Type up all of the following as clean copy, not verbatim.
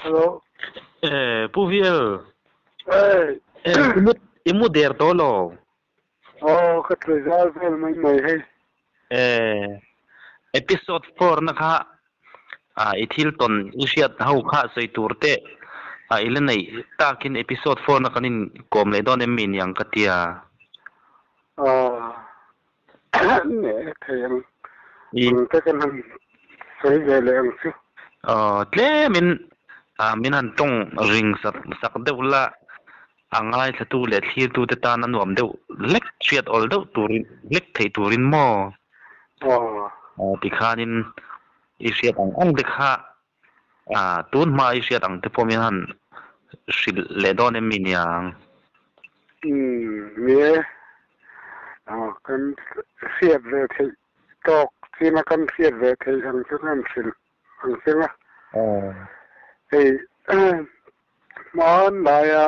Hello. Puviel. Imuder tolo. Oh, ka resolve mai hai. Episode 4 นะคะitil ton isiat hau kha sei turte ilanai takin episode 4 na kanin kom le don emin yang katia ne kayang ta kan sei le ang su tle min han tong ring sak deula angai satu le thir tu te ta nan wam deu lek chiat ol deu turin lek thei turin mo tikhanin isiat ang dekha tun ma isiat ang te pomihan sil le don emin yang me kan siat le thei tok sina kan siat le thei ang chu kan sil ang sila man laya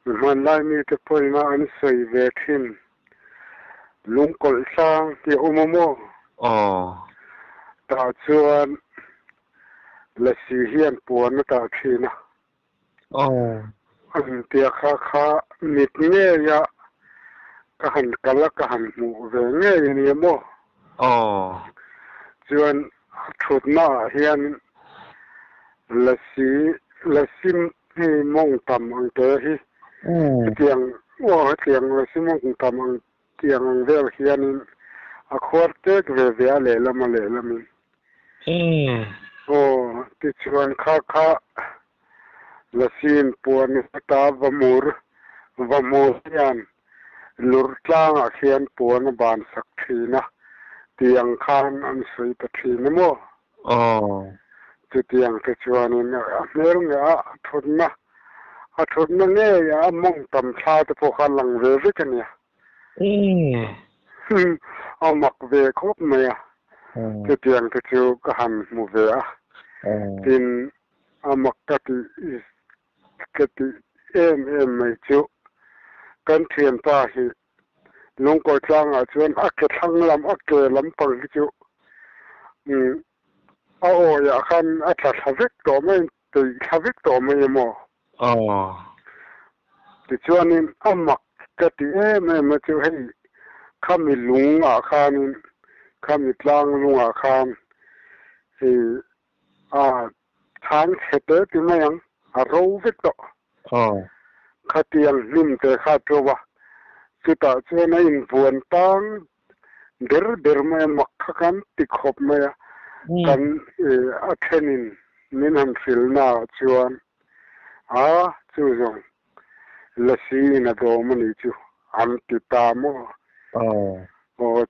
man lai mi te poina an sei ve thin lung kol sang ti umomo ta chuan la si hian puan ta thina an tia kha mit nge ya ka han kala ka han mu ve nge ni mo chuan thut na hian la sim hi mong tam ang te hi tiang la sim mong tam ang tiang ang vel hian a khorte ve le lamin ti chuan kha la sim puan ta vamur hian lur tlang a hian puan ban sak thina tiang khan an sei ta thina mo tiang te chuan in merung a thutna nge ya mong tam tha te po khan lang ve kan ya mak ve khop me ya tiang te chu ka han mu ve tin amak kati em mai chu kan thian pa hi lung ko tlang a chuan a ke thang lam a ke lam pang chu ya khan a thavik to mai te thavik to mai mo ti chuan in amak kati em chu hei khami lung a khan khami tlang lung a khan thang chete ti mai ang a ro vik to khatiang lim te kha trowa kita chuan in buan tang der mai mak khan ti khop mai kan a thenin min han fil na chuan chu jong la si na do mani chu an ti ta mo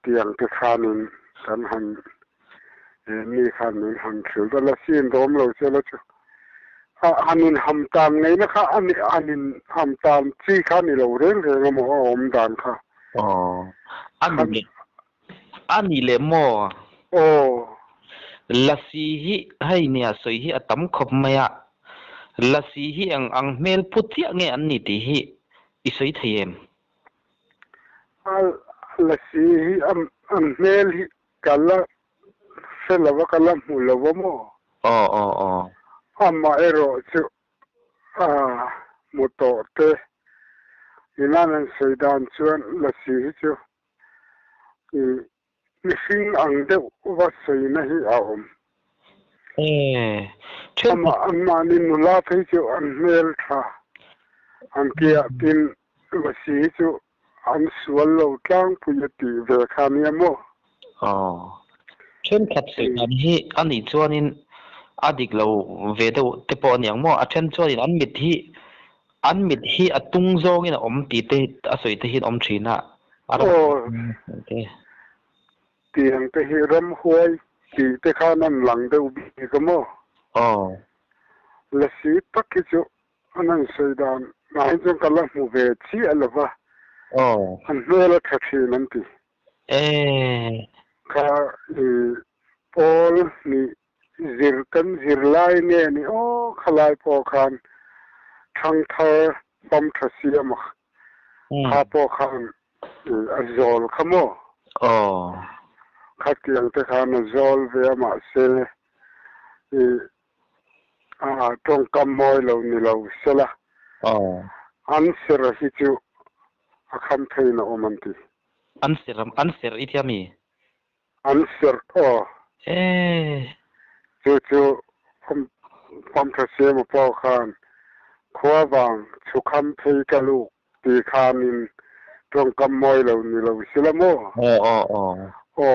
tiang te khanin kan han ni khan min han fil da la si dom lo chela chu anin ham tam ngai na kha anin ham tam chi khan ni lo reng mo om dan kha ani le mo lasi hi hai nia soi hi atam khop maya lasi hi ang mel putia nge an ni ti hi isoi thiem lasi hi am mel hi kala selawa kala mulawa mo amma ero chu moto te inanan soidan chuan lasi hi chu missing ang de wasai na hi aom amma ni nula phei chu an mel tha an kia tin wasi chu an sual lo tlang puyati ve khania mo chen khat se an hi ani chuanin adik lo ve do te po nyang mo a chen chuanin an mit hi atung zong in om ti te asoi te hin om thina tiang te hi ram huai ti te khanan lang deu bi ka mo la si tak chu anan seidan nai chu kala mu ve chi alwa an mela thathi nan ti ka pol ni zirlai ne khalai po khan thang thar pam thasiam kha po khan azol khamo khatiang te khan azol ve ma se ตรงกำมอยเรานี่เราเสละอันเสรหิจูอาคัมเพยนะโอมันติอันเสรอิทยามีอันเสรจูผมพระเสมปอคานขวาวังสุคัมเพยกะลูกตีคานินตรงกำมอยเรานี่เราเสละโม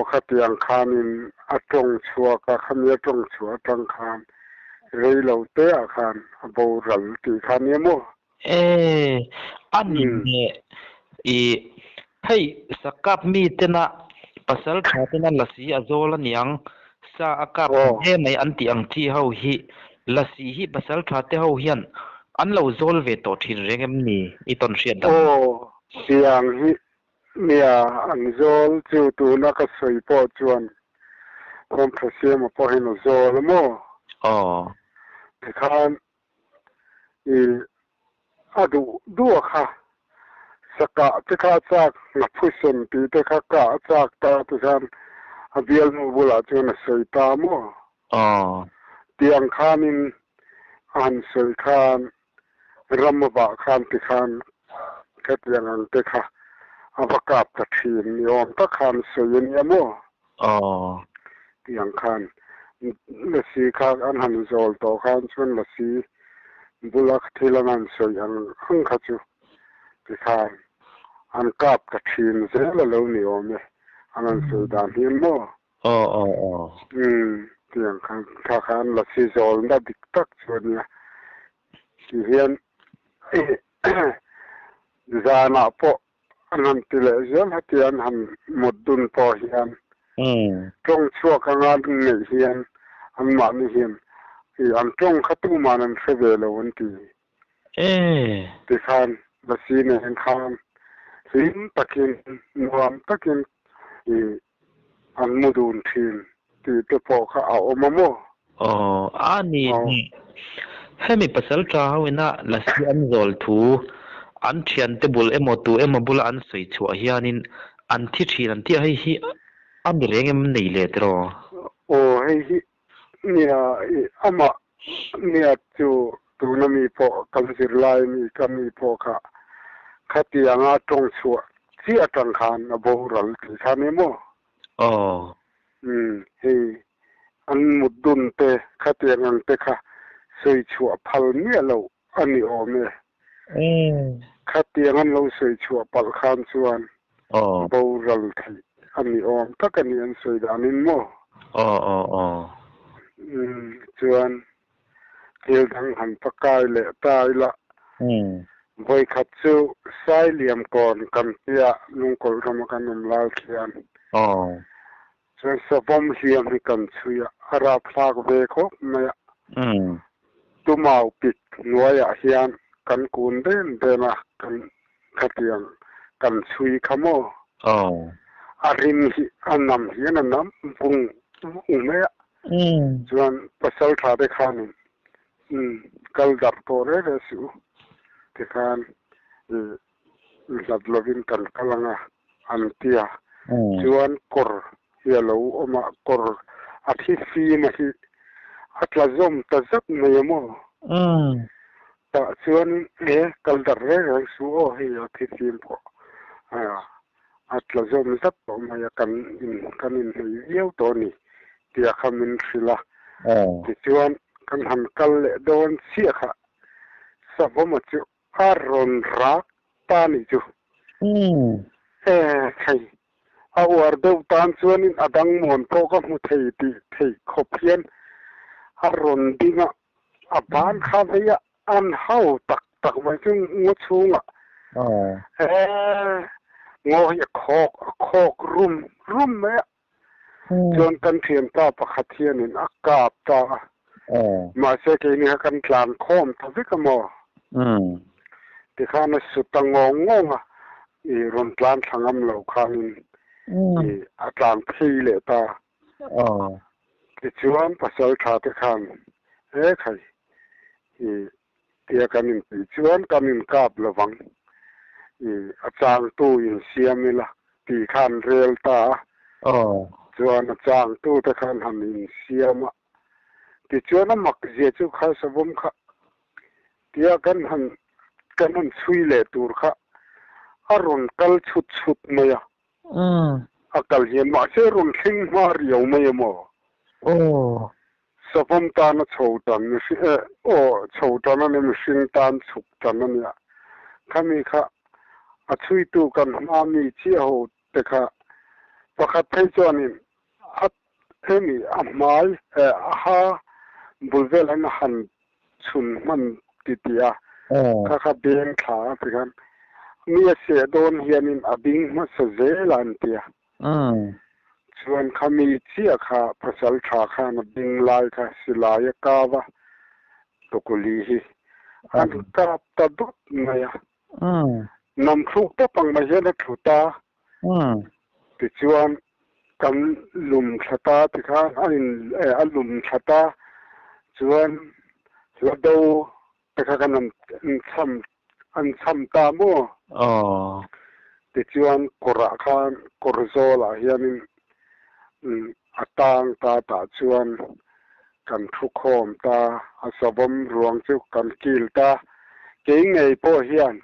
ขัดยังคานินอัตรงชัวกะคำเยตรงชัวตรงคานเรยเราเตะคานบูรัลตีคานเยโมอันนี้ให้สักกับมีเตนะปัสสาวะเตนะละสีอโซลันยังสาอักับไม่อันที่อังที่เฮาฮิละสีฮิปัสสาวะเตเฮาฮิอันอันเราโซลเวตทินเรงนี้อีตอนเสียดเสียงฮิเนี่ยอันโซลจูตูนักสวยปอจวนผมพระเสียมาพอเห็นโซลโมแต่คานดูค่ะสกะที่ข้าจากนับผู้สนตีที่ข้ากะจากตาที่ฉันเบียลมูบุลาจวนสวยตาโมเตียงคานินอันสวยคานรัมบะคานที่คานแค่เตียงอันที่ข้าประกาศตัดสินยอมตะคานสวยเนี่ยโมเตียงคานละสีคานอันหันโซลต่อคานชวนละสีบุลักที่ละนั้นสวยอันหังขจูที่คานอันกาบตัดสินเสร็จแล้วนี่ยอมเนี่ยอันนั้นสวยดานเฮียนโมเตียงคานถ้าคานละสีโซลได้ดิกตักชวนเนี่ยที่เฮียนจานาปออันนั้นที่เลเจลฮัตยันหันหมดดุนพอเฮียนตรงชั่วกงานนี่เฮียนอันมานี่เฮียนอันตรงขัตุมานันเสเวลวันที่ที่คานละสีเนี่ยคานหินตะกินนวมตะกินอันมุดุนทีนที่ตัวพอเขาเอาออกมาโมอันนี้ให้มีปัสสาวะเวนะละสีอันโซลทูอันเทียนเตบุลตูบุลอันสวยชัวเฮียนินอันที่ทีนันที่ให้ฮิอันเรื่องมันนี่เลยตรอให้ฮิเนี่ยอามาเนี่ยจูตูนมีพอกัลสิรไลมีก็มีพอค่ะขัดยังตรงชัวเสียตังคานบูรัลที่คานโมให้อันมุดดุนเตขัดยังเตค่ะสวยชัวพัลเมียเราอันนี้โอเมขัดยังเราสวยชัวพัลคานส่วนบูรัลที่อันนี้โอมตักนี้อันสวยดานินโมส่วนเกี่ยวกับหันปากายเละตายละบอยขัดซูสายเหลี่ยมก่อนกันเปียลุงกอลทำกันนมลาเขียนส่วนสะบอมเฮียมให้กันช่วยอาราพลากเวคบเมียตุมาอุปิดหน่วยเฮียนกันกุนเดินนะกันขัดยังกันช่วยขโมอารินอันนำเฮียนน้ำปุงเมียส่วนปัสสาวะได้ขานินกัลดับตัวเรสูที่คานหลับลวินกันกำลังอันเตียส่วนกอร์เฮียลูออกมากอร์อาทิตย์ฟีนะที่อัตลาซอมตะซับเนียโมแต่ส่วนกัลดับเรสูเฮียอาทิตย์ฟีพออัตลาซอมซับออกมากันอินเยี่ยวตัวนี้ที่อาคามินสิละที่ส่วนกันหันกัลเลโดนเสียค่ะสบมาจูอารอนรักตานิจูใครเอาวาร์ดูตานส่วนนี้อดังมอนโปก็มุทัยที่ขบเพียนอารอนดิงอ่ะบ้านข้าเวียอันเฮาตักไว้จึงงดสูงงออยคอกรุ่มไหมจนกันเทียนตาปะขัดเทียนอากาศตามาเสกนี่กันกลางคอมทวิกมอที่ข้าในสุดตังงรอนกลางทางอำเหล่าข้านินอาจารย์พี่เลตาที่ชวนปัสสาวะที่ข้านใครเตียกันนินที่ชวนกันนินกาบระวังอาจารย์ตู้ยินเสียมิละที่ข้านเรียลตาชวนอาจารย์ตู้ที่ข้านหันยินเสียม ติจวนมักเจจุข้าสบมค่ะเตียกันหันช่วยเหลือตูร์ค่ะอารมณ์กัลชุดเมียอากัลเห็นมาเชรุนทิ้งมาเรียวเมียมั้งสบมตานะโชว์ตันนี่สิโชว์ตันนี่มิสิงตานสุกตันนี่ข้ามีค่ะช่วยตูกันมามีเชี่ยวแต่ค่ะประคับให้จวนนี่เอ็มีหมายฮะบุลเวลหันชุนมันติดยาข้าเบียงขาไปกันมีเสียโดนเฮียนินอบิงมาสเจลันเตียส่วนข้ามีเชี่ยค่ะประสาทขาข้านบิงลายค่ะสิลายกาวะตุกุลีฮีอันกับตัดดุเนียนำครูตปังมาเห็นทุตาติจวนกันลุมชะตาติค่ะอันลุมชะตาจวนแล้วดูติค่ะกันอันซ้ำตามัวติจวนกระคานกระโซลาเฮียนิอัตางตาจวนกันทุกข้อมตาอาสบมรวงจุกันกิลตาเก่งไงพ่อเฮียน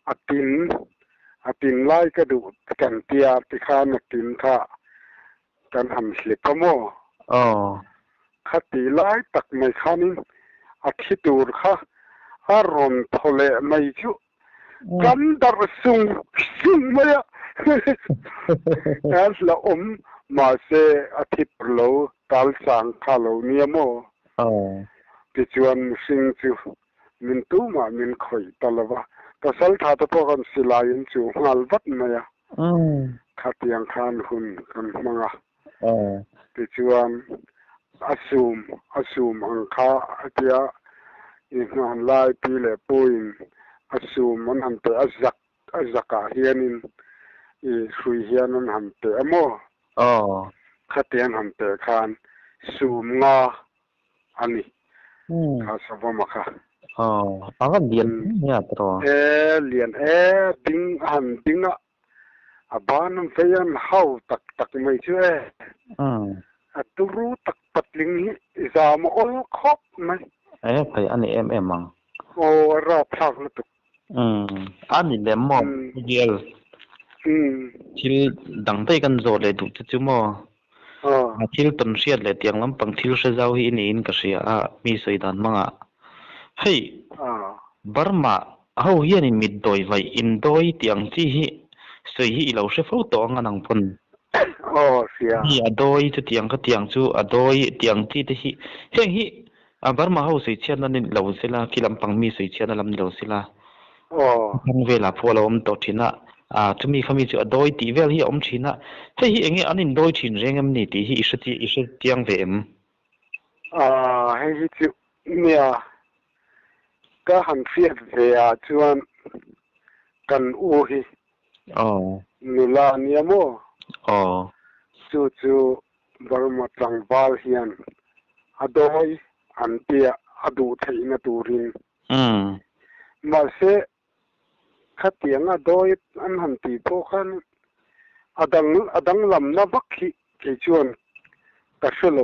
อตินไล่กระดูกันเตียติคานตินค่ะกันทำสลิปโมคติไล่ตักไม่ขานินอาทิตูร์ค่ะอารมณ์ทะเลไม่จุกันดาร์ซุงไม่อะแอนละมาเสอาทิตย์โลตัลสังคาโลเนียโมติจวนสิงจูมินตูมามินคอยตลอดแต่สัลทัดพวกกันสิลายินจูงัลวัดไม่อะขัดยังคานหุ่นกันมังอะติจวนอสูมอังคาเดียอีกงานไล่ปีเล่ปุยอสูมมันหันเตอจักเฮียนินอีสุยเฮียนันหันเตอโมขัดยังหันเตอคานสูมงาอันนี้ข้าสบมาค่ะปากเรียนเนี่ยตัวเรียนบิงนะบ้านนั้นเฟียนเฮาตักไม่ช่วยตุรู้ตักปัดลิงนี้จะมาอลคบไหมไปอันนี้มั้งรอบพักแล้วตุอันนี้เดมอเดียลที่ดังไปกันโจเลยตุจุโมที่ต้นเสียดเลยเตียงลำปังที่เสียเจ้าหินอินก็เสียมีสวยดันมั้งเฮ้ยบาร์มาเขาเฮียนี่มิดโดยไว้อินโดยเตียงที่สวยฮีเราเชฟเราตัวงันนังพนเสียฮีอโดยจะเตียงก็เตียงจูอโดยเตียงที่ที่เฮ้ยฮีบาร์มาเขาสวยเชียนนั่นเราสิละที่ลำปังมีสวยเชียนนั่นลำเราสิละทั้งเวลาพอเราตัวทินะจะมีเขามีจูอโดยตีเวลฮีทินะเฮ้ยฮีเองอันนี้โดยทินเรื่องนี้ที่ฮีอิสระเตียงเวมให้ฮีจูเนี่ยก็หันเฟียดเวียจวนกันอูฮีนุลาเนียโมจูบารมาตังบาลเฮียนอดอยอันเตียอดูไทยนตูรินมาเสขัดเตียงอดอยอันหันตีโพขันอดังลำนับักขีเกจวนกระเชล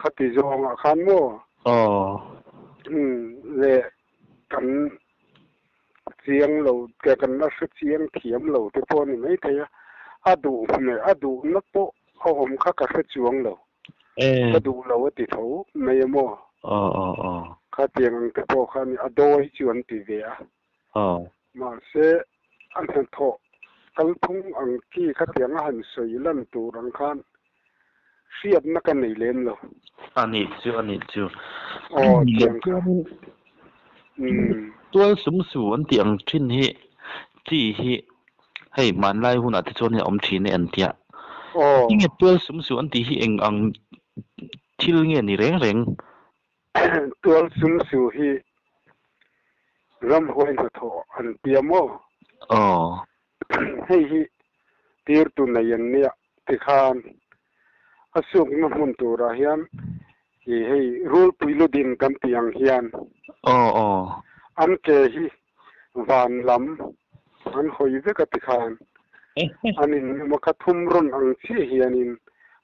ขัดตีจงอาคันโมเลยกันเสียงเราแกกันนักเสียงเขียมเราแต่พอนี่ไม่เทียดูเนี่ยดูนักโตเขาผมข้ากระจวงเราดูเราติดเขาไม่ยมั่วข้าเตียงแต่พอข้านี่โดยจวนตีเวียมาเสอันนั้นโถกัลทุ่งอังกี้ข้าเตียงหันสวยลั่นตูรังคันเสียบนักกันในเลนเราอันนี้จูเตียงตัวสมส่วนเตียงชิ้นนี้ที่ให้มันไล่หุ่นอาทิตย์ชนเนี่ยทีในอันเดียยิ่งตัวสมส่วนที่เองอังทิลเงี้ยนี่เร่งตัวสมส่วนที่รำหัวหินทออันเดียโมให้ตีร์ตุนยันเนี่ยติคานอาสุกนหุ่นตัวราฮิยันให้รูปพิลุดินกันเตียงฮิยันอันเกฮีวานลำอันหอยเวกติคานอันนี้มักทุ่มรุนอังชีฮีอันนี้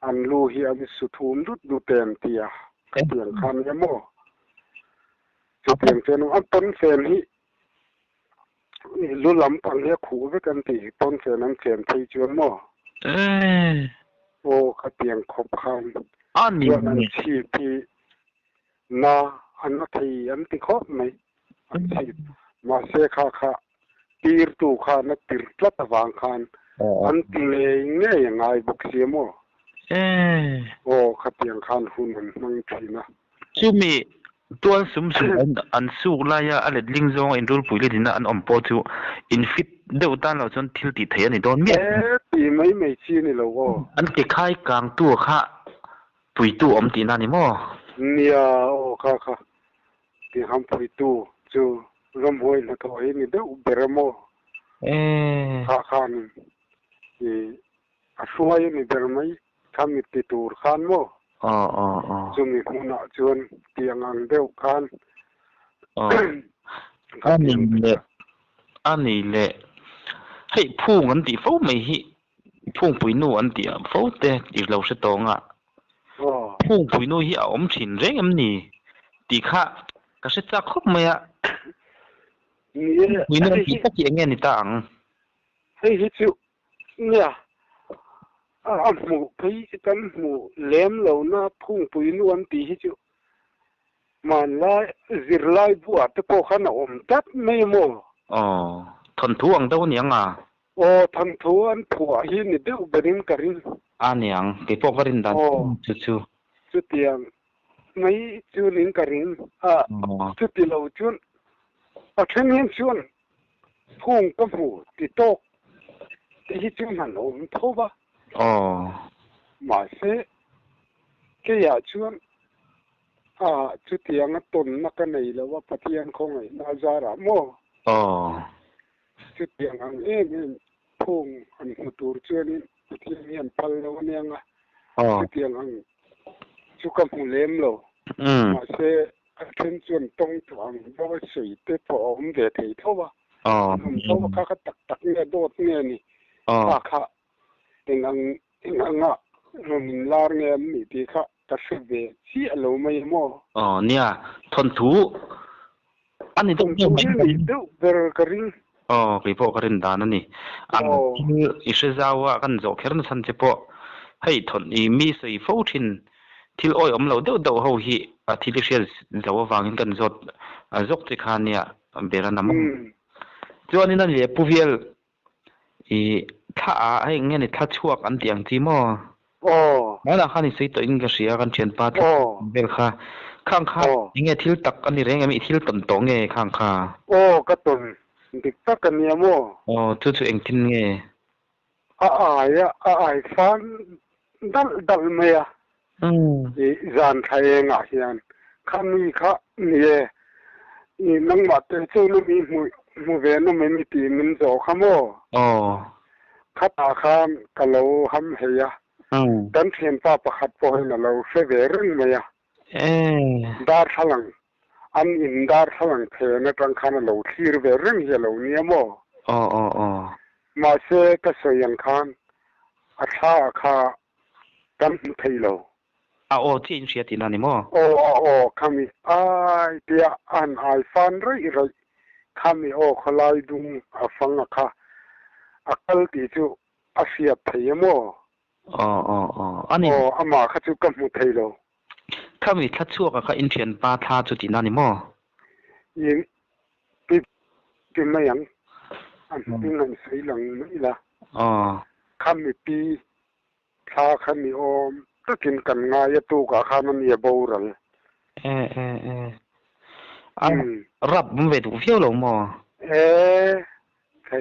อันลูฮีอันสุทุมดุดดูเต็มเตีย เตียงคันยะโมจะเตียงเจนอันต้นเซนนี่ลุลำปังเรียกขู่ไว้กันตีต้นเซนนั้นเซนที่จวนโมโอ้กระเตียงขบคันอันนี้มันชีพีนาอันที่อันที่ครบไหมอันที่มาเสคาคาตีร์ตูคานตีร์ตลัดวางคานอันที่เลยเนี่ยยังไงบุกเสียโมโอ้กระเตียงคันหุ่นมันทีนะชื่อมีตัวสุ่มอันสู้ลายอะไรลิงซองอินรูปุยเลยนะอันอมปอจูอินฟิตเดวตันเราจนทิลติเทียนี่โดนเมียปีไม่ชี้นี่เราก็อันเกค่ายกลางตัวค่ะปุยตู้อมตีนั่นนี่มั้งเนี่ยโอ้ค่ะที่ทำปุยตู้จูรำหวยแล้วตัวเองนี่เดวเบรโมค่ะนี่อาช่วยนี่เบรไม่ทำมิติตูร์ขันมั้งจนมีคนอ่ะจนเตียงอันเดียวกันอันนี้แหละให้พูงอันที่เขาไม่ฮิพูงปุยนู่อันที่เขาแต่อีเราสตองอ่ะพูงปุยนู่ฮิอมฉินเร่งอันนี้ตีข้าก็จะจักครบไหมอ่ะปุยนู่อันที่ตะเกียงเงี้ยนี่ต่างให้ฮิจูเนี่ยหมูพี่กันหมูเลี้ยมเหล่าน่าพุ่งปุยนวลตีให้จูมันไล่จิรไล่บัวตะโกขันอมจัดไม่โม่ทันทวงเต้าเนียงอ่ะโอ้ทันทวงผัวหินเดียวเบรินกรินเนียงกี่พวกกรินดันจุดเตียงไม่จูลินกรินจุดที่เราจุนเช่นนี้จุนพุ่งกับหมูติดโต๊ะที่จุนหันอมทั่วบ้ามาเสแค่อยากชวนจุดที่ยังต้นนักไหนแล้วว่าปฏิญาณของไอ้นาจาระโมจุดที่ยังเองพุ่งอันมุตูร์ชวนนี่ปฏิญาณพัลแล้วเนี่ยงจุดที่ยังจุกมุเล่มแล้วมาเสเช่นชวนตรงทางเพราะว่าสีเตะพอมเดือดที่ทั่วผมทั่วข้าก็ตักเนี่ยโดดเนี่ยนี่ข้าnga min lar nge mi ti kha ta shve chi alo mai mo nia thon thu ani dong ni do ber karin ki po karin dan ani an ishazawa kan zo khern san che po hei thon I mi sei fo thin thil oi om lo do ho hi artificial zawa wangin kan zot zok che khania beranam chuan in le puvialถ้าไอ้เงี้ยนี่ถ้าชั่วกันเตียงจีมอนั่นแหละค่ะนี่สิตัวอิงก็เสียกันเชียนปาทเบลค่ะข้างค่ะยังไงทิลตักอันนี้เรื่องมีทิลตนตงไงข้างค่ะก็ตนดิตักกันเนี่ยมั้งทุกเองทินไงฟันดัลเมียจานไทยเองเฮียนข้ามีข้านี่นังมาเตะจูนุ่มมูเวนุ่มไม่มีตีมินโจข้ามข้าตาข้ามกะโลห้ำเฮียดันเทียนป้าประคัดพอให้เราเสวรึงไหมดาร์ทลังอันอินดาร์ทลังเทนตรังขันเราที่เวรึงเฮลเนียโมมาเสกเสียงขันอาชาข้าดันเทโลที่อินเสียตินานิโมข้ามีเดียอันฟันไรข้ามีขลายดุงฟังข้าอัลติจูอาเซียเทียโมอันนี้อามาข้าจูกับมุทัยโลข้ามีทัดชั่วกับข้าอินเทียนปาทาจุตินานิโมยิงปีไม่ยังอันปีนั้นสีหลังไม่ละข้ามีปีข้าข้ามีถ้ากินกันง่ายตัวกับข้ามันเยบูรัลรับมันเวทุกเที่ยวหลงมอใช่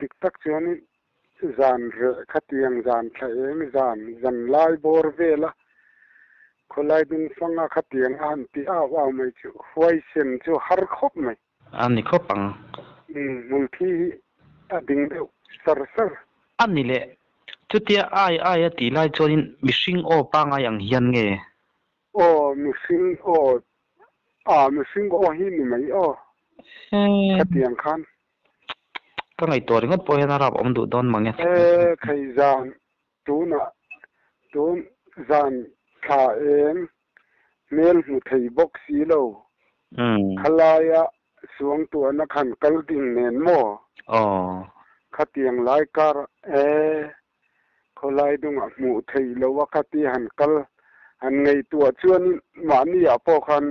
ดิกตักชวนนี่จานขัดยังจานใช่ไหมจานไล่บอร์เวล่ะคนไล่ดึงฟังขัดยังอันที่ว่าไม่จู่ไฟเส้นจู่ฮาร์คบไหมอันนี้ครบปังมุลที่ดึงเดียวสร์อันนี้แหละจุดที่ตีไล่จนมิชิงปังอย่างยันเงมิชิงมิชิงหินไหมขัดยังคันก็ไงตัวนี้ก็พอเห็นรับดูดอนมั้งเนี่ยใครจานตัวน่ะตัวจานขาเอง เมลมุไทบกสีโลขลายะสวงตัวนักขันกัลดิงเนนโมขัดยังไลการขลายดุงมุไทโลวะขัดหันกัลหันไงตัวชวนมานี่อ่ะพอคัน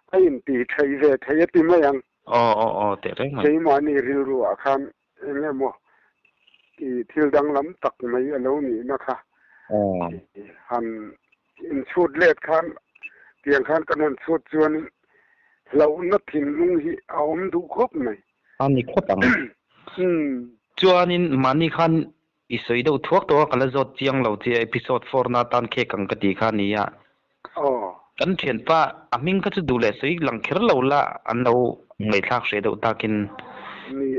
ให้อินตีไทยเวทยติมายังแต่ได้มั้ยใช้มานี่ริรัวคันเองโมอีทิลดังลำตักไม่อโลนี่นะคะหันอินชุดเล็ดคันเตียงคันกันนชุดชวนเรานัดถิ่นลุงฮิเอามดูครบไหมอันนี้ครบตังจวนนินมันนี่คันอีสวยดูทวกตัวกันแล้วจดเจียงเราที่เอพิโซด4นาตันเคกังกติคันนี้อ่ะกันเถียนป้าอามิงก็จะดูแลสวยหลังเคิร์เราละอันเราไม่ทักเสียดูตากินนี่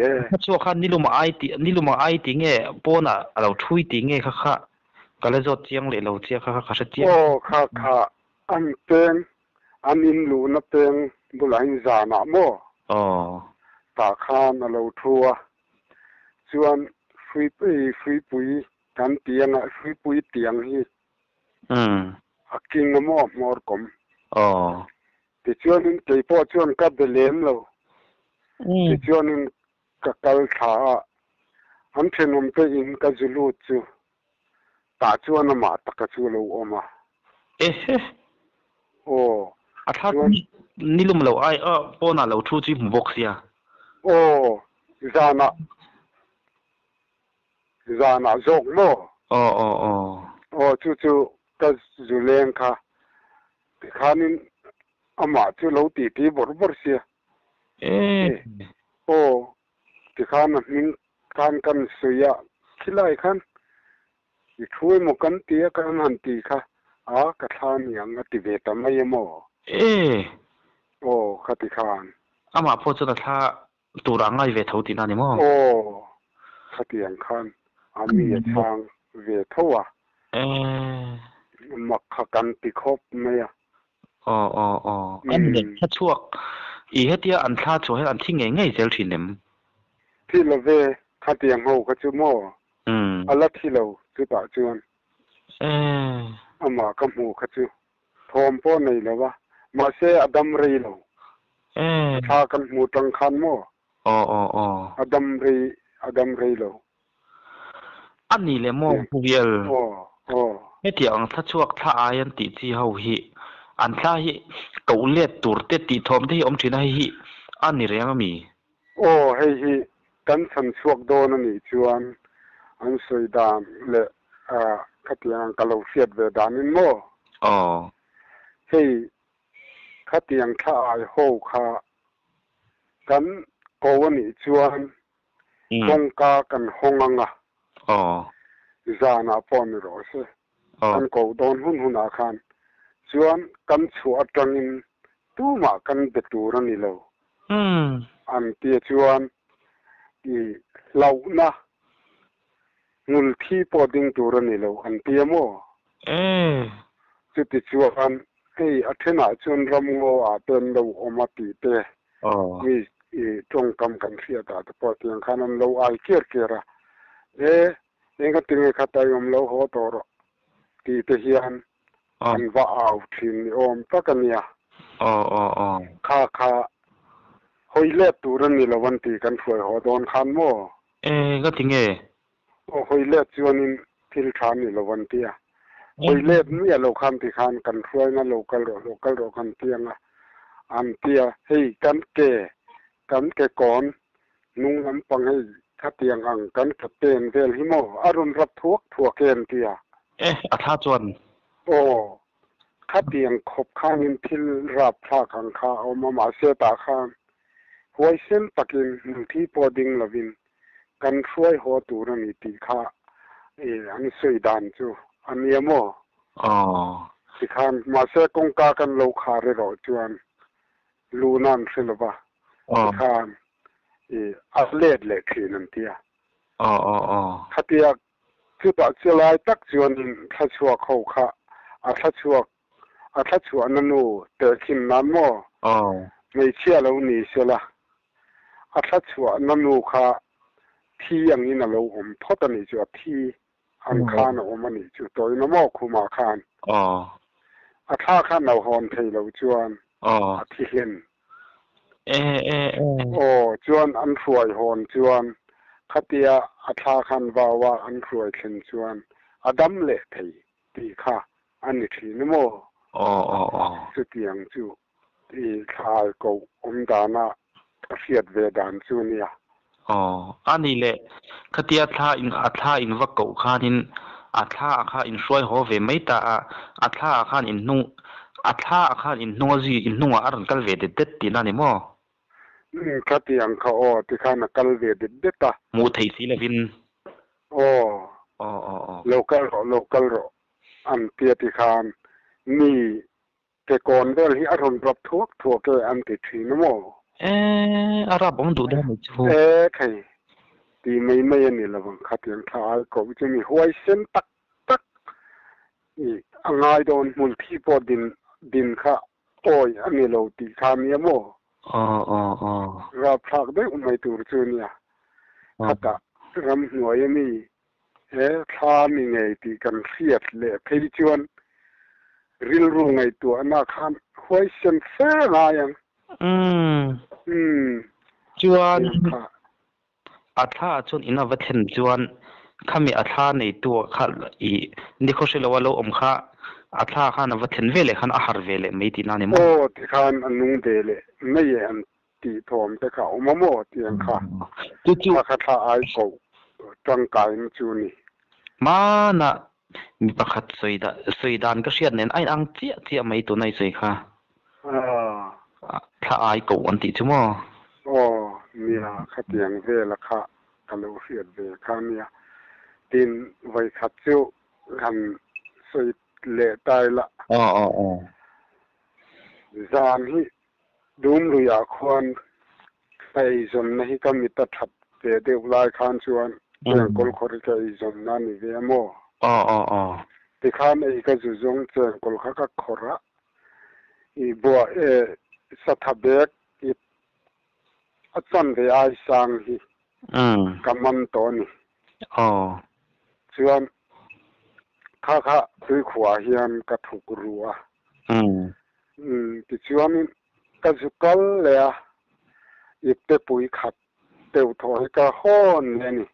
ชัวคันนี่ลุมาไอติเงี้ยปนอ่ะเราช่วยติเงี้ยค่ะกันแล้วจดเจียงเลยเราเจียค่ะค่ะเจียงค่ะอันเต็งอันอินลูนับเต็งบุหรี่จานะโมตาคานเราทัวส่วนฟรีปุยกันเตียงฟรีปุยเตียงฮีอักกิ่งมอมอร์กมแต่ส่วนนี้ใจพ่อส่วนกับเดลมเราแต่ส่วนนี้กับกัลขาอันเทนมเตอินกับจุลูจูตาส่วนมาตะกจูเราออกมาอาถ้านี่ลุมเราไอ้ปอน่ะเราทูจีหมกเสียจานะจกโมจู่ๆก็จุเลงค่ะที่ขานินอามาจู่เราตีบรเสียที่ขานั้นมินกันเสียขี้ไล่คันอีกช่วยหมกันเตียกันหันตีค่ะกระทานอย่างติเวตไม่ยโมคติคานอามาพอจะถ้าตัวรังไอเวทเอาตีนั่นนี่มั้งคติอย่างคันอามีทางเวทว่ามักขกันติคบไหมอันนี้ถ้าช่วงอีเฮตีอันท่าช่วยอันที่ไงเจลทีนึมที่เราเวคติอย่างหูก็จะโมอะไรที่เราจุดต่อจวนอามากับหูก็จะทอมป้อนในแล้ววะมาเสียอดัมรีเราชากันหมูตังคันโมอดัมรีเราอันนี้เลยโมผู้เดียวไม่เที่ยงถ้าช่วงถ้าอายันติที่เขาฮิอันถ้าฮิเกาเลียตูร์เตติทอมที่อมชินให้ฮิอันนี้เรื่องมีให้ฮิกันสันช่วงโดนนี่จวนอันสวยดามเลขัดยังกะเราเสียดเวดานินโมให้ขัดยังถ้าไอโฮค่ะกันโกวันนี้จวนฮงกากันฮงงะจานาปอมิโรเซกันโกดอนหุ่นอาคารจวนกันชัวจังอินตู้มากันเดตูรันนี่เราอันเตียจวนอีเหล่านะงูที่ปอดิงตูรันนี่เราอันเตียโมจุดที่จวนอัธนาจวนรำงัวเป็นเราอมาติเตมีจงกำกันเสียตาแต่พอเตียงขานั้นเราไอเกียระเองก็ตึงขัดใจอมเราหัวโตรตีเทียนอันว่าเอาทิ้งอมตะกันเนี่ยข้าหอยเล็ดตูรันนี่ละวันตีกันช่วยหัวโดนคันโมก็ถึงหอยเล็ดจวนทิลคันนี่ละวันตีหอยเล็ดเนี่ยเราคันที่คันกันช่วยนะโลกัลโรคันเตียงอันเตียให้กันแก่ก่อนนุ่งน้ำปังให้ขัดเตียงอังกันกระเตนเวลหิโมอรุณรับทั่วเกณฑ์เตียอาท่าจวนขัดเตียงขบข้านินทิลรับพระขังข้าเอามาเสียตาข้างหวยเส้นตะกินหนึ่งที่ปอดิงละวินกันช่วยหัวตูรันตีข้าอันสวยดานจูอันเนียโมสิขานมาเสียกงกากันโลคาเรโรจวนลูนันเสลวะสิขานอัลเลดเลยทีนั่นเตียขัดเตียคือตัดเจลายตักจวนทัชวกเขาค่ะทัชวกนั่นโน่แต่ขินน้ำโมไม่เชื่อเราหนีเสียละทัชวกนั่นโน่ค่ะที่อย่างนี้นะเราพอตอนนี้จวดที่อันคานออกมานี่จุดตัวน้ำโมคุมาคาน อาท่าข้าเอาหอนไทยเราจวนที่เห็นโอ้จวนอันสวยหอนจวนคติยาอาท่าขันว่าอันสวยเข็นจวนอดัมเละไทยตีค่ะอันนี้ทีนโมสุดยังจูที่ขายกูดานะเสียดเวดานจูเนี่ยอันนี้แหละคติยาท่าอินวักกูข้านินอาท่าข้าอินสวยหัวเวไม่ตาอาท่าข้าอินนุ่งอาท่าข้าอินนุ่งจีอินนุ่งอารันกัลเวเด็ดตีนั่นเองมั้งคติยังเขาที่ข้านักกัลเวเด็ดตามูไทยสิเลวินโลกัลโรอันเปียติคานนี่แต่ก่อนเรื่องที่อารมณ์รับทั่วเกอันติดทีนโมอารับผมดูได้ไหมจูใครตีไม่นี่ละบังคัดยังท้ายก็จะมีห้วยเส้นตักนี่ง่ายโดนมุลที่พอดินค่ะโอ้ยอันนี้เราตีคามีโมรับพักได้ไม่ตัวจูเนี่ยขัดรำหัวยันนี่ทานี่ไงตีกันเสียดเลยเพลิจวนริลรู้ไงตัวนักขันห้วยเส้นเสียงายังจวนอาท่าจนอินาวัฒนจวนข้ามีอาท่าในตัวข้านี่เขาเชื่อว่าเราข้าอาท่าข้านวัฒนเวลขันอาหารเวลไม่ตีนั่นเองมั้งที่ขันอันนุ่งเดลไม่เห็นตีทอมแต่เขาโมที่ยังข้าข้าท่าไอ้กูจังกายมันจูนี่มานะมีประคัดสวยดานก็เชียดเน้นไอ้อังเจี๊ยไม่ตัวในสวยค่ะถ้าไอ้กูอันติชั่วโมงเนี่ยขัดยังเวลค่ะกันเราเสียดเวข้าเนี่ยดินไว้ขัดจิ้วกันสวยเละตายละจานที่ดูมลุยอาควรไปจนนี่ก็มีตัดทับเดี๋ยวลายขานชวนเรื่องกอลขอริกาจนนั่นนี่เวโมที่ขานไอ้ก็จะจงเจอกอลข้าก็ขอระอีบัวสัตว์เบกอาจารย์ที่ไอ้สังฮีกำมันตัวนี้ชวนข้าคือขวาเฮียนกระถูกรัวที่ชวนก็จะกลเลยอีกเตปุยขัดเตวถอยก็ห้อนเลยนี่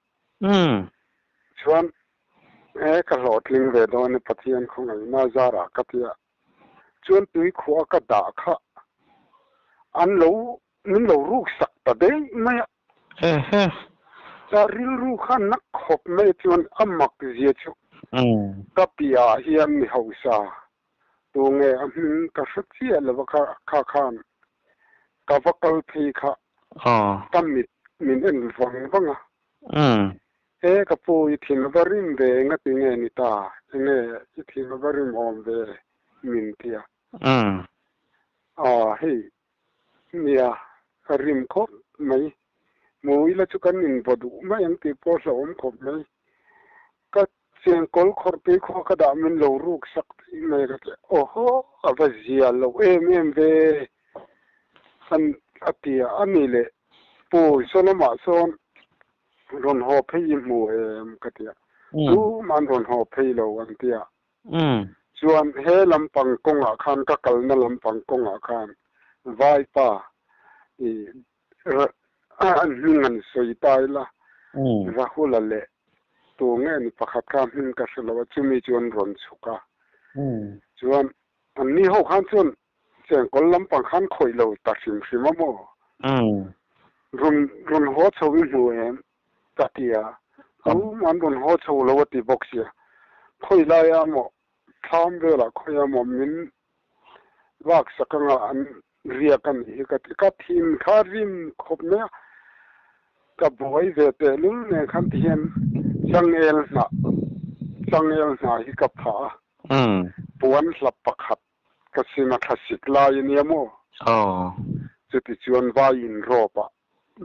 ชวนก็หลอดลิงเวดอนปฏิยันของไอ้นาจาระกัตยาชวนตุยขวาก็ด่าข้าอันเรานี่เรารู้สักแต่เด้ไม่จะรู้ขันนักขบไม่ชวนอัมมักเสียชุก็ปีอาเฮียนมีหาซาตัวเงี้ยก็สักเสียแล้วว่าข้าขันก็ว่ากัลพีข้าตั้มมินเอ็นฟังบ้างก็พูดที่นบริมเวงติเงี้ยนิตาเงี้ยที่นบริมอมเวมินเทียเฮ้ยเนี่ยริมคบไหมมูยละจุกันนินบดูไม่ยังตีโพสอมคบไหมก็เสียงกอลขอปีขอกระดามันเราลูกสักที่ไม่ก็จะโอ้โหอาบเสียเราเวอันอติยาอันนี้เลยปูสนมาสนรอนหอบให้ยิมูก็ติยาดูมันรอนหอบให้เราอันติยาส่วนเฮลำปังกงอาคารก็กลนั่นลำปังกงอาคารไว้ป่าอันนี้มันสวยตายละรักละเละตัวเงี้ยนี่ประคับการหินก็สละว่าจะมีจวนร้อนสุกะจวนอันนี้เขาขันจนเสียงคนลำปังขันคอยเราตัดสินสิมาโมรุนหัวชวิหัวเองตัดยามันรุนหัวชวเราติบอกเสียคอยลายโมทำเวลาคอยโมมินวักสักงานเรียกันอีกก็ทีมคาริมคบเนี่ยกับบ่อยเวทลุงเนี่ยคันเทียนจังเอลน่ะอีกับผาปวนหลับประคัดก็สิมาทัสิกลายเนี่ยโมจะติจวนวายินรอบะ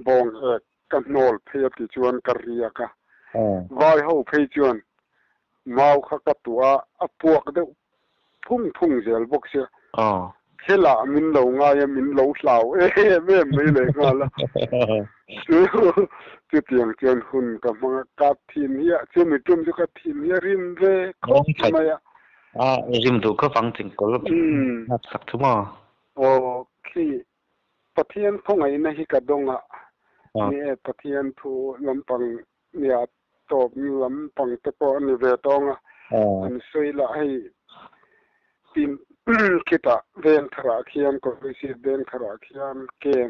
บองกันโนลเพียติจวนกเรียกะวายเฮาเพียจวนเมาขกตัวพวกเดพุ่งเจลบกเสียเฮล่ะมินเหลาง่ายมินเหลาเหลาไม่เลยงาละจุดอย่างเจนหุ่นกับมังกัดทีนี้เชื่อมีจุ่มจุกทีนี้ริมเร่ครบทำไม ริมดูก็ฟังถึงก็นับสักทุมโอเคปะเทียนพงไงนะฮิกะดงอ่ะนี่ปะเทียนผู้ลำปังเนี่ยตบลำปังตะปอนี่เวตองอ่ะอันสวยละให้ทีมคิดอ่ะเวนทราเคียนก็วิสิเวนทราเคียนเกม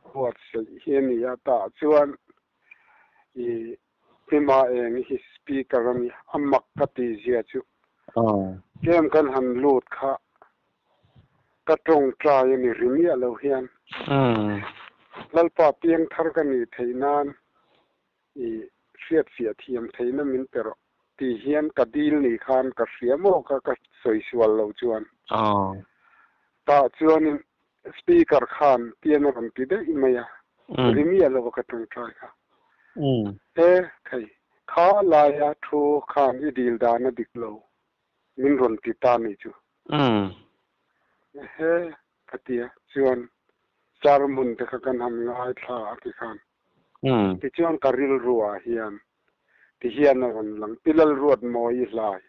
หัวสิเฮียนี่ตาชวนอีที่มาเองฮิสปีกร์นี่อัมมักกติเจียจุเกมกันหันลูดค่ะกระตรงใจนี่ริมีเราเฮียนแล้วปอเปียงทารกันนี่ไทยนานอีเสียเทียมไทยนั้นมินเตอร์ตีเฮียนกระดีลนี่คานกระเสียโมกะสวยสวยเราจวนตาจวนสปีกร์คานเตียนรันติเดอิมายาริมีเรากระตรงใจค่ะใครข้าลายาทูคานอีดีลดานดิกโลมินรันติตานี่จูกะเตียจวนจารมุนเตะกันทำง่ายท่าที่คานที่จวนการิลรัวเฮียนที่เฮียนนั่นหลังปิลลรวดมอยลาย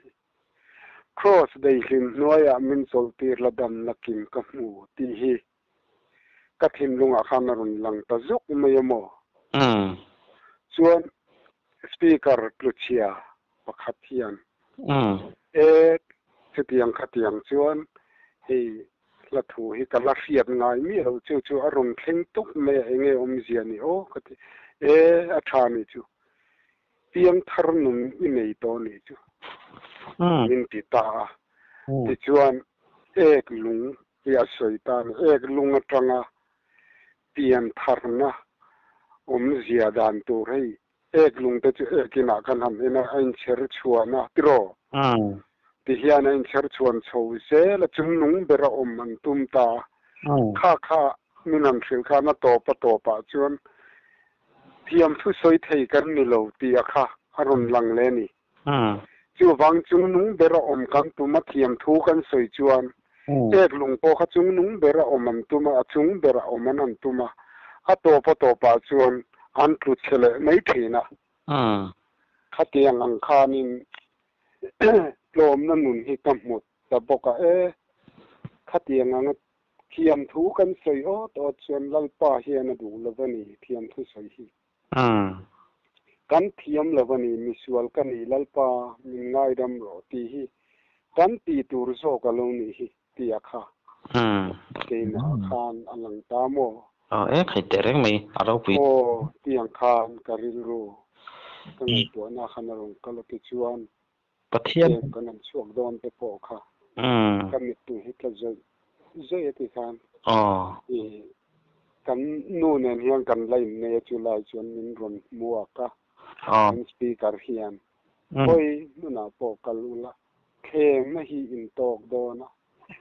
ครอสได้หินน้อยมินโซลตีระดับนักกินกับหมูที่ฮีกัดหินลงอาคารนั่นหลังตะจุกไม่ยมจวนสปีกเกอร์กลุเชียวักขัดเฮียนสตียงขัดเฮียงจวนให้ละถูให้กันละเฟียดง่ายมีเราจู่อารมณ์เข่งตุกไม่เองอมเสียนี่โอ้ก็อาชานี่จู่เพียงทารนุนอินในตัวนี่จู่มินติตาที่จวนลุงเปียสวยตาลุงจังเพียงทารนะอมเสียดานตัวให้ลุงแต่จู่กินอากันทำให้น่าอินเชิดชวนนะติโรที่เฮียนอินเชิดชวนโชว์เสละจุนนุงเบระอมมันตุมตาข้ามินันเสียข้าน่ะโตปะจวนเทียมผู้สวยไทยกันนี่เราตีอะค่ะอารมณ์ลังเลนี่จู่วังจุนนุงเบระอมกันตุมาเทียมทูกันสวยจวนลุงโปขจุนนุงเบระอมมันตุมาจุงเบระอมมันตุมาโตปะจวนอันตุเชลไม่ถีนะขัดเตียงอังคานินลมนั่นหนุนให้กำหมดแต่บอกขัดเตียงอังเทียมทูกันสวยต่อจวนลัลป้าเฮียนดูแล้ววันนี้เทียมทูสวยฮีกันเทียมแล้ววันนี้มิสวลกันนี่ลัลป้ามีง่ายดำรอตีฮีกันตีตูรโซกันลงนี่ฮีตีอะค่ะเกณฑ์คานอันหลังตาโมใครเตะเร่งไหมเราไปตีอังคานการิลโรกันตัวนาคันรงกันละกิจวันปะเทียนกันนั่นช่วงโดนไปโปค่ะกันมิตุให้กันเจติคานกันนู่นเนี่ยกันไล่ในจุฬาจวนมินรอนมัวกะเป็นสปีกเกอร์เฮียนโอ้ยนู่นน่ะโปกัลูละเคมนะฮีอินตอกโดนะ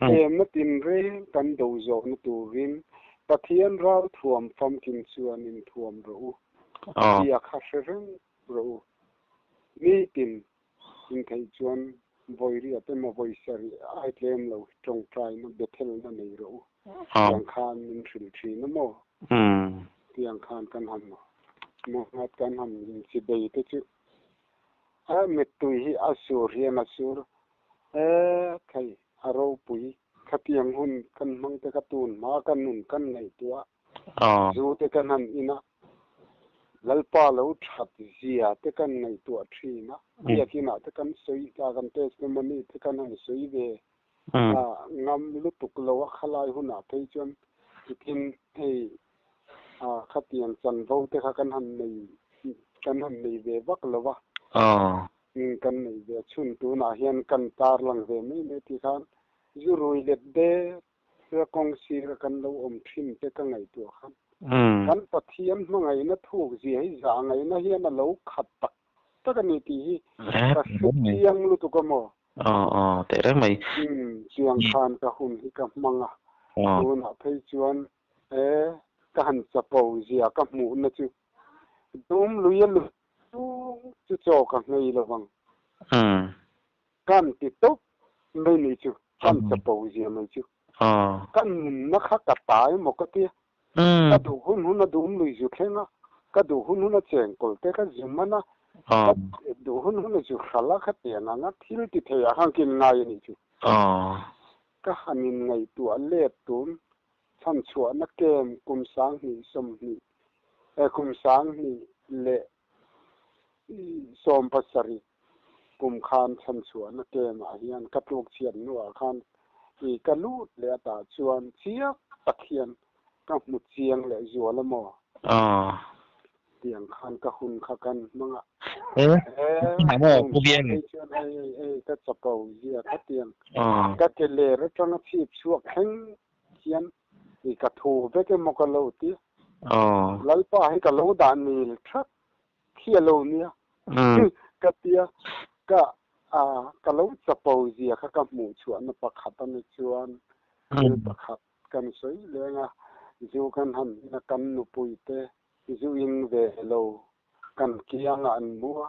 เคมนะตินเรกันดูโจนตูวินปะเทียนเราท่วมฟอมกินส่วนอินท่วมรู้ที่อาคาเซนรู้นี่ตินอินไทยจวนบอยเรียเป็นมาบอยเสรีไอเทมเราจงใจนั่นเบทเทลนั่นเองรู้ยังคานมินสิลชีนโมยังคานกันหันโมหัดกันหันยิงสิเบย์ที่จู่เมตุยอาสูรเฮียนอาสูรใครอารมณ์ปุยขัดยังหุ่นกันมังเตกตูนมากันนุ่นกันในตัวจูเตกันหันอินะลัลปาเราชัดเสียเตกันในตัวทีนะอยากกินอะเตกันสวยกันเตสกันมันนี่เตกันหันสวยเบงามลุตุกเราขลายหุ่นอะไปจนกินให้ขัดยังจันโวเตกันหันในเววักเราวะกันในเวชุนตัวน่าเห็นกันตาลังเวไม่ที่กันยูรุยเล็ดเดเรื่องกองซีรกันเราทิมเตกันไงตัวครับกันปะเทียมเมื่อไงนะถูกเสียให้จางไงนะเฮียนะเราขัดตักตะกันนี่ตีกระสุเทียงรู้ตัวก็มั้งแต่ได้ไหมเสียงคานกระหุ่นที่กับมังตัวน่ะไปจวนกันจะปูเสียกับหมูนะจู่ดุมลุยลุจู่โจกันไงละวังกันติดตุ๊บไม่มีจู่กันจะปูเสียไม่จู่กันนักขัดตายหมดก็เตี้ยก็ดูหุ่นน่ะดูลุยจู่แค่นะก็ดูหุ่นน่ะเจ๋งกว่าแต่ก็จิมมันนะ ดูหุ่นจุขลักเตียนนะที่ติเทียข้างกินง่ายนี่จุก็หันไงตัวเล็ดตุนท่านชวนนักเกมกุมสังนี่สมนี่กุมสังนี่เละสมปัสริกุมคานท่านชวนนักเกมอาเฮียนกระตุกเชียนนัวคันอีกระลูดเละตาชวนเชียตะเคียนก็หมุดเชียงและจัวละหมอเตียงคันกะหุ่นคกันมังอ่ะหาหมอผู้เวียนก็จะเป่าเยียกเตียงก็เกเลรจนชีพช่วงแห่งเขียนอีกระถูไปก็มกะโลติแล้วป้าให้กะโลดานนี่ทักเขียโลเนี่ยก็เตียก็กะโลจะเป่าเยียกกับหมู่ชวนประคับในชวนประคับกันสวยเลยอ่ะอยู่กันหันนะกันนุปุยเตอยู่อิงเวโลกันเกียงอันบัว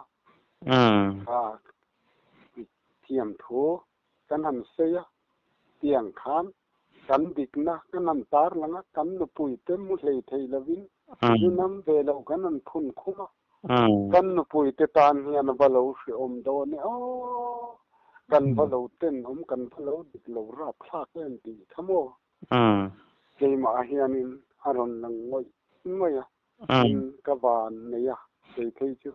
เทียมโถกันหันเสียเตียงคานกันดิกนะกันน้ำตาลละกันนุปุยเตมุเลยเทลวินอยู่น้ำเวโลกันนันพุ่นคุมกันนุปุยเตตานเฮียนบโลสิอมโดนเนี่ยกันบโลเต้นกันบโลดิกโลราบคลากเล่นดีทั้งหมดเจมาเฮียนินอารมณ์นังงอยกบานเนี่ยเสียทีจู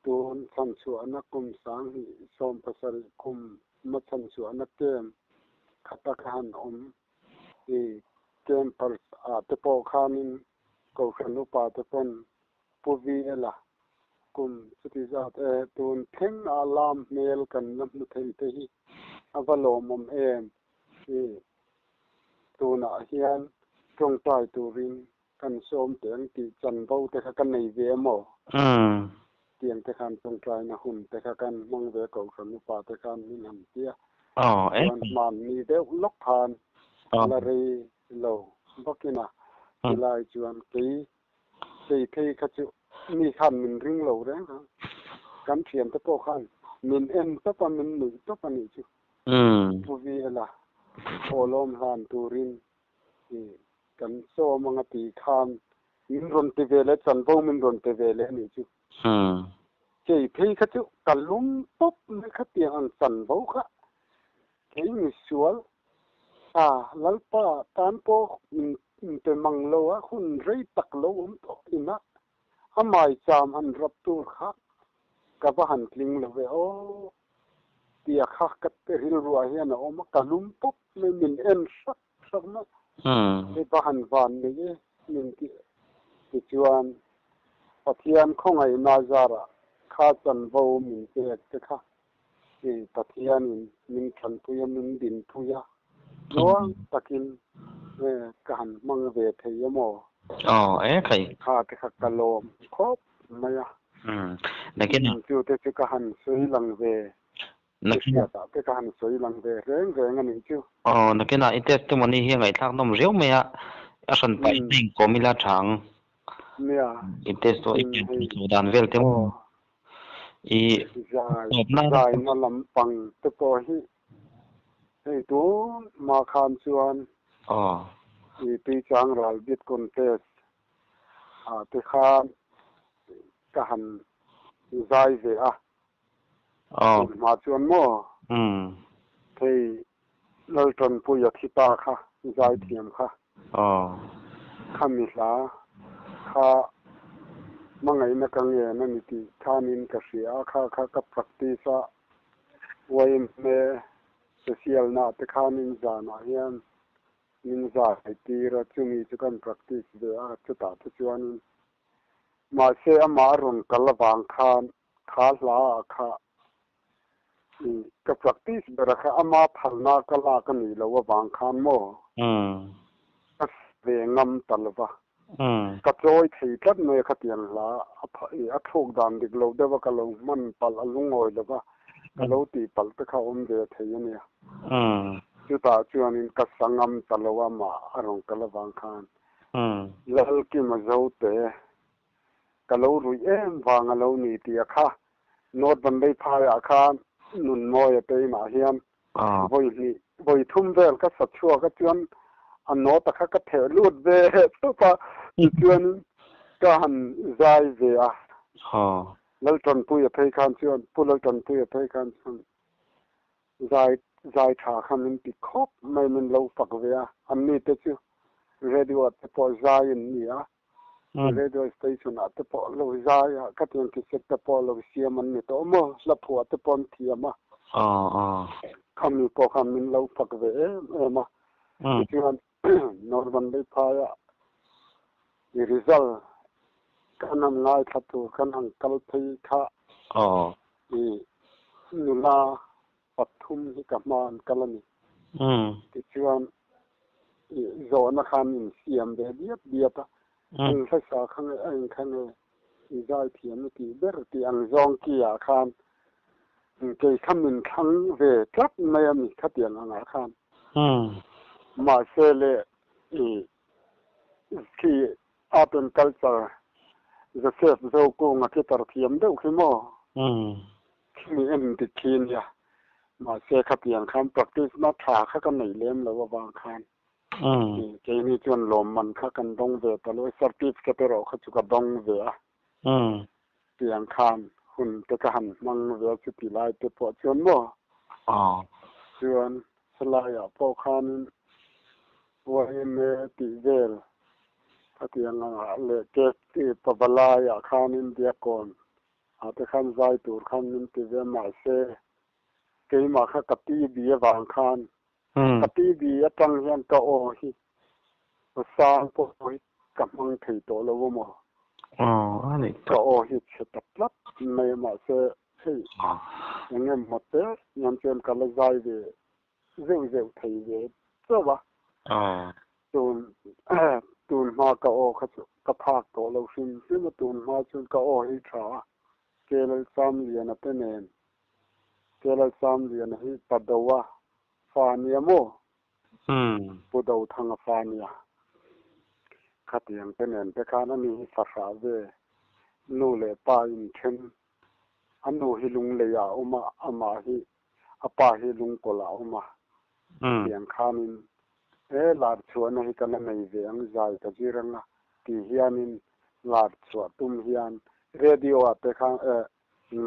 ตัวสันส่วนนักกุมสังหิสมภาษาคุมมัสันส่วนนักเกมขัตกหันเกมปรเตโปคานินกูขนุปาเตปนปูวีเอล่ะกุมสติจัดตัวเพ่งอาลามเมลกันนับมุทัยเตหิอวโลมมตัวน่ะเฮียนตรงใต้ตัวริงกันโสมเตียงตีจันเบาแต่กันในเวมอเตียงแต่กันตรงใต้นะหุ่นแต่กันมังเวกูขนุปาแต่กันนี่นั่นเตี้ยมันมีเดวลกผ่านละเรโลบอกกินะเวลาจวนตีเทขจุมีขันมันริงโลแล้วกันเทียนตะโปขันมินเอ็นตะปะมินหนึ่งตะปะนี่จุผู้วีละโอลมหานตูรินกันโซมังตีคานมินรนติเวเลจันโบมินรนติเวเลนี่จุเจเพขจุกันลุมปุ๊บในขเตียงอันสันโบค่ะเฮ้ยมิสวลลัลปาตานโปเป็นมังโลวะคุณไรตักโลตกอินะหมายจามหันรับตัวค่ะกับหันคลิงเลวโอเตียค่ะกับริลรัวเฮียนะโอมกันลุมปุ๊บไม่มินเอ็นสักนะไอ้บ้านวันนี้มินที่จวนปัทยานของไอ้นาจาระข้าจันโบมินเกิดค่ะปัทยานินมินขันพุยมินดินพุยน้องตะกินกันมังเวทยโมใครข้าที่ขัดกะโลมครบไหมนักเก็ตจูเตจิกหันสวยลังเวนักเก็ตเตจิกหันสวยลังเวเรื่องอันนี้จูนักเก็ตอินเตอร์ตัวนี้เฮียไงทักน้ำเรียวไหมสันไปดิ่งก็มีละทางเนี่ยอินเตอร์ตัวอีกตัวด้านเวลเต็มใจมาลำปังตะโกหิตัวมาคานชวนปีจางรายบิดคอนเทสติคานกหันใจเสียมาชวนโม่ที่เราจนปุยทิตาค่ะใจเทียมค่ะข้ามิสาข้ามังไงนักเรียนนั่นที่ข้านินกเสียข้ากับปฏิสะไว้เมื่อเสียลนาแต่ข้านินจานาเฮียนนินจาไอตีระจุมีจุกันปฏิสเดียจุตาทุจวนมาเสียมารุนกัลบางคานขาลาข้ากับปฏิสเดียข้าอามาพัลนากัลากันนี่แล้วว่าบางคานโม่เวงงตลวะกระโจยที่ตัดเนื้อขตีนละทุกดันดิกเราเดวกะลงมันปัลลุงโอยเลวะกะเราตีปัลตะเขาเดเทียเนี่ยจุดตาจวนินกัสังงตลวะมาอารมณ์กะละบางคานแล้วกิมาเจ้าเตะกะเรารุยวางเรานี่ตีอะค่ะโนดบันไดพายอะค่ะนุนมอยเตยมาเฮียนบ่อยทุ่มเวลก็สัดชั่วก็จวนอันโนตะค่ะก็เถลูดเวตุปะจวนก็หันใจเวีย lal ton pu ya phei khan chuan pu lal ton pu ya phei khan chuan zai tha khamin pi khop mai min lo pak ve a an ni te chu radio te po zai ni a radio station at te po lo zai a ka tian ki set te po lo siam an ni to mo la phu te pon thiama khami po khamin lo pak ve ma chuan norban dei pha ya the result kanam ngai thatu kanang kal phei kha nula pathum hi kaman kalani ti chuan zo na khan in siam de biat ang sa khang ang khan zai thiam ti ber ti ang zong kia khan ke khamin thang ve tlat mai mi khatian anga khan ma sele ki art and culture the self zo ko ngati tar thiam deuh khimo ni en ti thin ya ma se khatian khan practice na tha kha kan nei lem lo wa khan ke ni chuan lom man kha kan dong ve ta lo certificate ro kha chu ka dong ve a tiang khan hun te ka han mang ve chu ti lai te po chuan mo chuan salaya po khan wa in ti vel atiang le ke ti pabalaya khan in dia kon ate khan zai tur khan min ti ve ma se ke ma kha kati bi wang khan kati bi atang hian ka o hi sa po hi kamang thei to lo mo ani ka o hi chetap mai ma se hei ngem mote nyam chen ka la zai ve zeu thei ve so ba tun ma ka o kha ka phak to lo sin sin tun ma chun ka o hi tha kelal sam lian apenen kelal sam lian hi padawa fania mo pudo thanga fania khatiang penen pe khan ani fa ve nu le pa in chen anu hi lung le ya uma ama hi apa hi lung ko la uma yang khanin lar chuan hi kana nei ve ang zai ka jiranga ti hianin lar chua tum hian radio ate khan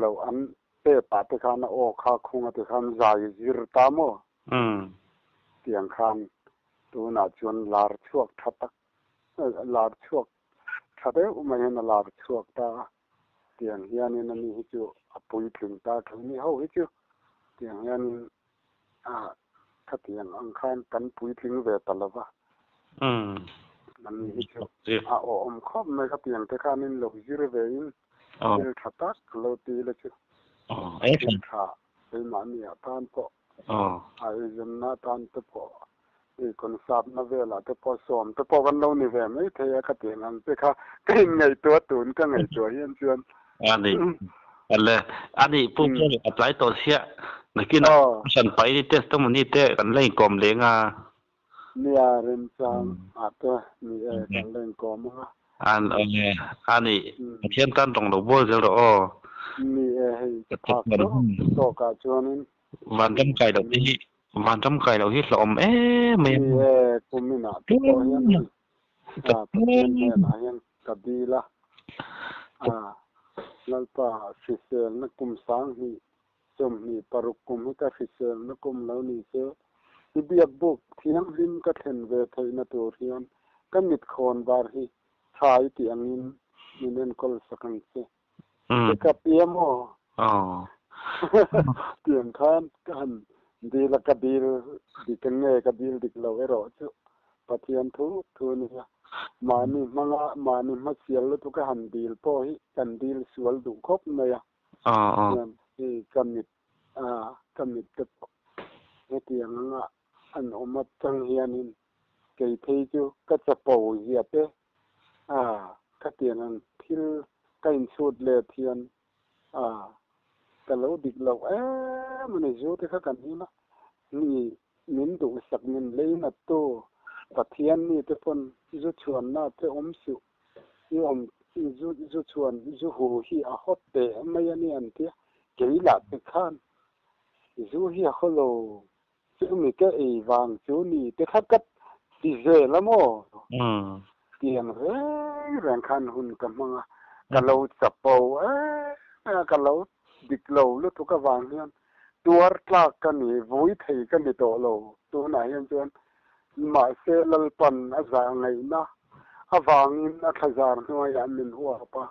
lo an pe pa te khan o kha khunga te khan zai zir ta mo tiang khan tu na chuan lar chuak thatak lar chuak thade umai na lar chuak ta tiang hianin ani hi chu apui thing ta thuni ho hi chu tiang hianin khatiang ang khan kan pui thing ve talawa man hi chu om khop mai khatiang te khanin lo zir ve in il thatak lo ti le chu ai tha ei ma ni atan po ai jam na tan te po ei kon sap na ve la te po som te po kan lo ni ve mai the ya khatiang ang te kha kai ngai to tun ka ngai to hian chuan ani pu pu apply to sia nakin san pai ni test to mani te kan lai kom lenga nia ren chang ata ni kan lai kom ani thian tan tong lo bol zel ro ni hei phak to ka chuanin van tam kai lo hi hlom me kumina to hian na hian kabila lalpa fisel na kum sang hi som ni parukum ka fisel na kum lo ni se tibiak buk thiang lim ka then ve theina tur hian kamit khon bar hi thai ti angin minen kol sakang se ka piamo tiang khan kan dila kabil dikenge kabil diklo ero chu pathian thu ni mani masial tu ka handil po hi kandil sual du khop na ya kamit ke he tiang nga an omat tang hianin kei thei chu ka chapo zia pe ka tiang an thil kain sut le thian ka lo dik lo mane zo te kha kan hi na ni min du sak min le na to pathian ni te pon zu chuan na te om su yom zu chuan zu hu hi a hot te mai ani an te keila te khan zu hi a kholo chu mi ke ei wang chu ni te khat kat ti ze la mo tiang reng khan hun ka manga ka lo chapo กันเราดิกเราลุตุกวางเฮียนตัวตลากกันนี่วุ้ยไทยกันนี่โตเราตัวไหนยันจวนมาเซลลปันอาจารย์ไงนะอาวางอินอัฐจารย์หัวยามินหัวปะ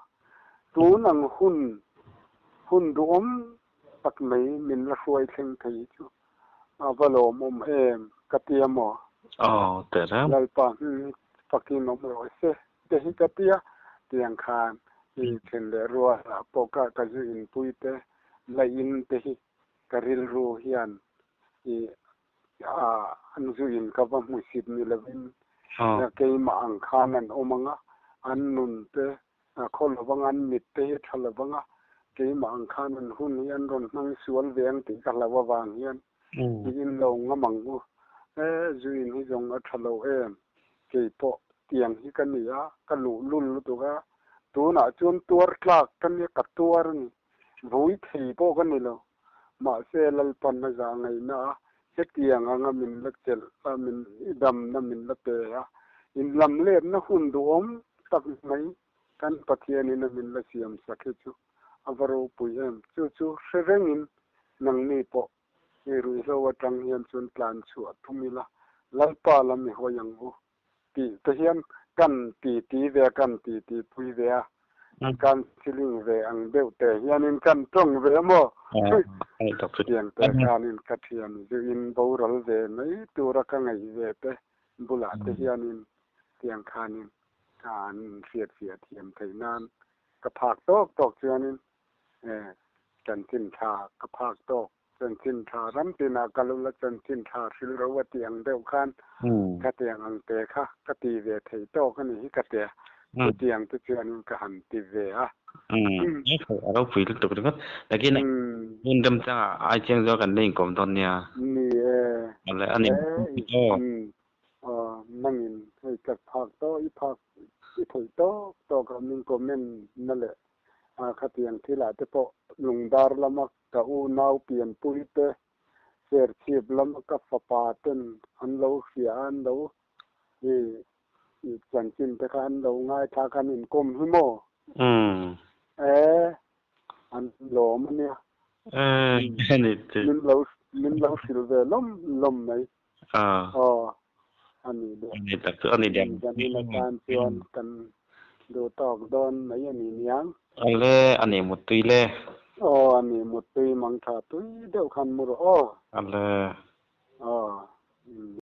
ตัวนังหุ่นรวมปักไม่มินละช่วยเชิงไทยจูอาวโลมเอ็มกะเตียมอ๋อแต่แล้วลปันปักกินมร้อยเซเตหิกะเตียเตียงคานอีเช่นเดรัวปกะกะจุอินปุยเตลาอินเตหิกะริลรูเฮียนอีอันจุอินกับมุสิดนี่ละวินเกยมาอังคานันโอมังอันนุนเตคอลบังอันมิตเตทะลบังเกยมาอังคานันหุ่นยันรนนังสวนเวียงติกะละวะวางยันอินลงงมังจุอินฮิจงอัทะโลเอมเกยปอเตียงฮิกันนี่กะลุลุนลุตุกะตัวน่ะจนตัวตลากกันนี่กัตัวนี่วุ้ยถีปอกันนี่โลมาเซลลปันนะจางไงนะเฮ็ดเตียงงมินลักเจลมินดำนะมินละเปะอินลำเล็บนะหุ่นดวมตักไหมกันปะเทียนี่นะมินละเสียมสักจูอวารปุยมจูเสรงนังนี่ปอเอรุโซวตังเฮียนจนปลานสวดทุมิละลัลปาละมิฮอยังโอตีตะเฮียนกันตีเวกันตีปุยเวกันซิลิงเวอังเบลเตเฮียนินกันตรงเวมอเตียงแต่การนินกัทเฮียนจะอินบูรลเวไม่ตัวรักไงเวเตบุลาเตเฮียนินเตียงคานินการเสียเทียมไทนานกระพากตกเจนินจันทินชากระพากตกจันทินชารัมตินากาลุละจันทินชาสิลรวเตียงเดวคันกะเตียงอังเตคะกะตีเวไทโตกันนี่กะเตเตียงตุเจนกะหันติเวเราคุยตึกๆแต่กี้นี่มันดำจังไอ้เจียงก็กันนี่กอมตอนเนี่ยนี่อะไรอันนี้นั่งให้กับภาคโตอีภาคอีถอยโตกับมิงก็แม่นนั่นแหละคเตียงที่ละแต่พอลุงดารละมักกะอูนาวเปลี่ยนปุริเตเสียชีบละมักกะฟะปาตันอันเราเสียอันเราอีจันจินตะคันเราง่ายทากันอินกลมหิโมอันโหลมันเนี่ยนี่มินเราสิลเวลมไหมอันนี้เด้ออันนี้ตักอันนี้เดียวกันนี่ละการชวนกันดูตอกดอนไหนอันนี้ยังอันนี้หมดตุยเลยอันนี้หมดตุยมังคาตุยเดี๋ยวคันมุรอันเลย